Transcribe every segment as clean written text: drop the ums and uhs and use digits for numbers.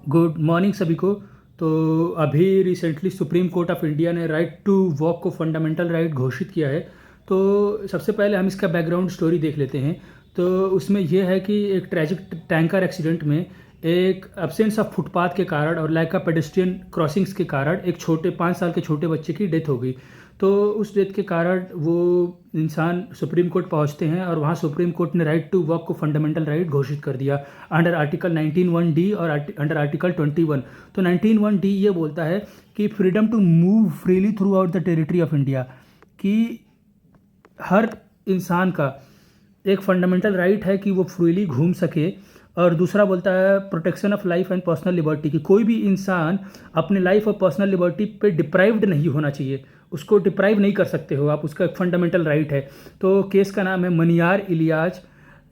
Good morning सभी को। तो अभी recently supreme court of India ने राइट टू वॉक को फंडामेंटल राइट घोषित किया है। तो सबसे पहले हम इसका बैकग्राउंड स्टोरी देख लेते हैं। तो उसमें यह है कि एक ट्रैजिक टैंकर एक्सीडेंट में एक एब्सेंस ऑफ फुटपाथ के कारण और लैक ऑफ पेडेस्ट्रियन क्रॉसिंग्स के कारण एक 5 साल के छोटे बच्चे की डेथ हो गई। तो उस डेथ के कारण वो इंसान सुप्रीम कोर्ट पहुंचते हैं और वहाँ सुप्रीम कोर्ट ने राइट टू वॉक को फंडामेंटल राइट घोषित कर दिया अंडर आर्टिकल 19(1)(d) और अंडर आर्टिकल 21। तो 19(1)(d) ये बोलता है कि freedom to move freely throughout the territory of India, कि हर इंसान का एक फंडामेंटल राइट है कि वो फ्रीली घूम सके। और दूसरा बोलता है protection of life and personal liberty, कि कोई भी इंसान अपने लाइफ और पर्सनल लिबर्टी पे डिप्राइव्ड नहीं होना चाहिए, उसको डिप्राइव नहीं कर सकते हो आप, उसका एक फंडामेंटल राइट है। तो केस का नाम है मनियार इलियाज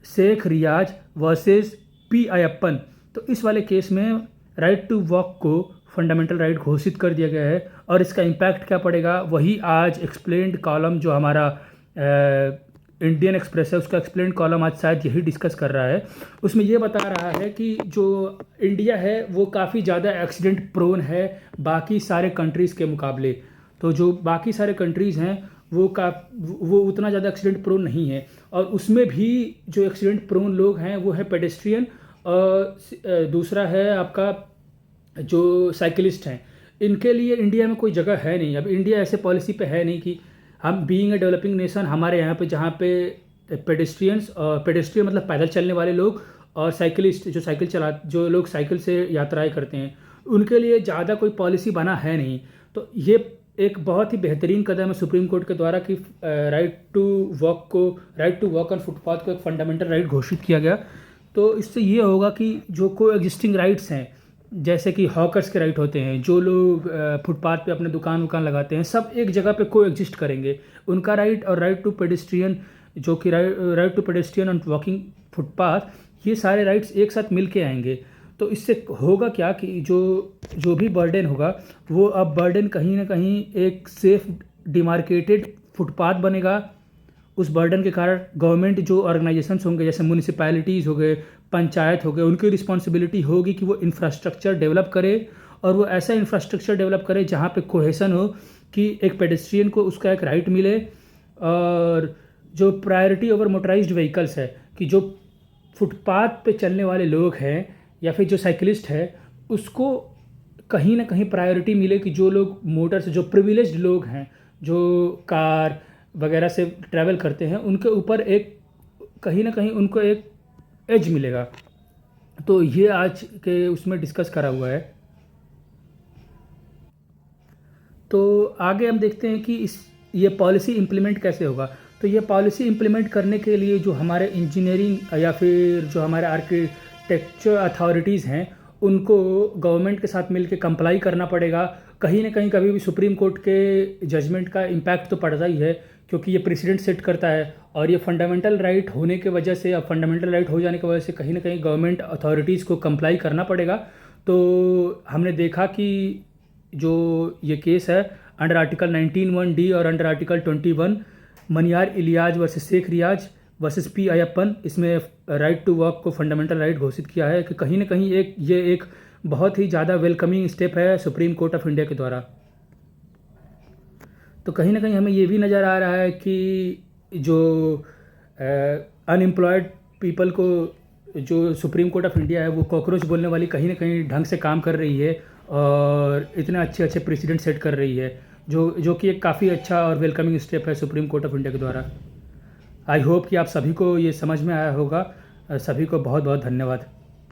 शेख रियाज वर्सेस पी अयप्पन। तो इस वाले केस में राइट टू वॉक को फंडामेंटल राइट घोषित कर दिया गया है। और इसका इम्पैक्ट क्या पड़ेगा वही आज एक्सप्लेन्ड कॉलम जो हमारा इंडियन एक्सप्रेस है, उसका एक्सप्लेन कॉलम आज शायद यही डिस्कस कर रहा है। उसमें ये बता रहा है कि जो इंडिया है वो काफ़ी ज़्यादा एक्सीडेंट प्रोन है बाकी सारे कंट्रीज़ के मुकाबले। तो जो बाकी सारे कंट्रीज़ हैं वो उतना ज़्यादा एक्सीडेंट प्रोन नहीं है। और उसमें भी जो एक्सीडेंट प्रोन लोग हैं वो है पेडेस्ट्रियन और दूसरा है आपका जो साइकिलिस्ट हैं। इनके लिए इंडिया में कोई जगह है नहीं। अब इंडिया ऐसे पॉलिसी पे है नहीं कि हम बीइंग ए डेवलपिंग नेशन, हमारे यहाँ पे जहाँ पे पेडेस्ट्रियन मतलब पैदल चलने वाले लोग और साइकिलिस्ट जो लोग साइकिल से यात्राएं करते हैं, उनके लिए ज़्यादा कोई पॉलिसी बना है नहीं। तो ये एक बहुत ही बेहतरीन कदम है सुप्रीम कोर्ट के द्वारा कि right to walk on footpath को एक फंडामेंटल राइट घोषित किया गया। तो इससे ये होगा कि जो को एग्जिस्टिंग राइट्स हैं, जैसे कि हॉकर्स के राइट होते हैं, जो लोग फुटपाथ पे अपने दुकान लगाते हैं, सब एक जगह पे को एग्जिस्ट करेंगे। उनका राइट और राइट टू पेडेस्ट्रियन जो कि right to pedestrian and walking footpath, ये सारे राइट्स एक साथ मिल के आएंगे। तो इससे होगा क्या कि जो भी बर्डन होगा वो अब बर्डन कहीं ना कहीं एक सेफ डिमार्केटेड फुटपाथ बनेगा। उस बर्डन के कारण गवर्नमेंट जो ऑर्गेनाइजेशंस होंगे जैसे म्यूनिसिपैलिटीज़ हो गए, पंचायत हो गए, उनकी रिस्पॉन्सिबिलिटी होगी कि वो इंफ्रास्ट्रक्चर डेवलप करे और वो ऐसा इंफ्रास्ट्रक्चर डेवलप करे जहाँ पे कोहेसन हो कि एक पेडेस्ट्रियन को उसका एक राइट मिले। और जो प्रायोरिटी ओवर मोटराइज्ड व्हीकल्स है, कि जो फुटपाथ पे चलने वाले लोग हैं या फिर जो साइकिलिस्ट है उसको कहीं ना कहीं प्रायोरिटी मिले, कि जो लोग मोटर से जो प्रिविलेज्ड लोग हैं जो कार वगैरह से ट्रैवल करते हैं उनके ऊपर एक कहीं ना कहीं उनको एक एज मिलेगा। तो ये आज के उसमें डिस्कस करा हुआ है। तो आगे हम देखते हैं कि ये पॉलिसी इम्प्लीमेंट कैसे होगा। तो ये पॉलिसी इम्प्लीमेंट करने के लिए जो हमारे इंजीनियरिंग या फिर जो हमारे आर्किटेक्चर अथॉरिटीज़ हैं उनको गवर्नमेंट के साथ मिलकर कंप्लाई करना पड़ेगा। कहीं ना कहीं कभी भी सुप्रीम कोर्ट के जजमेंट का इम्पैक्ट तो पड़ता ही है, क्योंकि ये प्रेसिडेंट सेट करता है। और ये फंडामेंटल राइट होने के वजह से, अब फंडामेंटल राइट हो जाने की वजह से कहीं ना कहीं गवर्नमेंट अथॉरिटीज़ को कंप्लाई करना पड़ेगा। तो हमने देखा कि जो ये केस है अंडर आर्टिकल 19(1)(d) और under article 21 Maniyar Iliyas versus Sheikh Riyaz versus P Ayyappan, इसमें राइट टू वॉक को फंडामेंटल राइट घोषित किया है कि कहीं ना कहीं ये एक बहुत ही ज़्यादा वेलकमिंग स्टेप है सुप्रीम कोर्ट ऑफ इंडिया के द्वारा। तो कहीं ना कहीं हमें ये भी नज़र आ रहा है कि जो अनएम्प्लॉयड पीपल को जो सुप्रीम कोर्ट ऑफ इंडिया है वो कॉकरोच बोलने वाली कहीं ना कहीं ढंग से काम कर रही है और इतने अच्छे प्रेसिडेंट सेट कर रही है, जो कि एक काफ़ी अच्छा और वेलकमिंग स्टेप है सुप्रीम कोर्ट ऑफ इंडिया के द्वारा। आई होप कि आप सभी को ये समझ में आया होगा। सभी को बहुत बहुत धन्यवाद।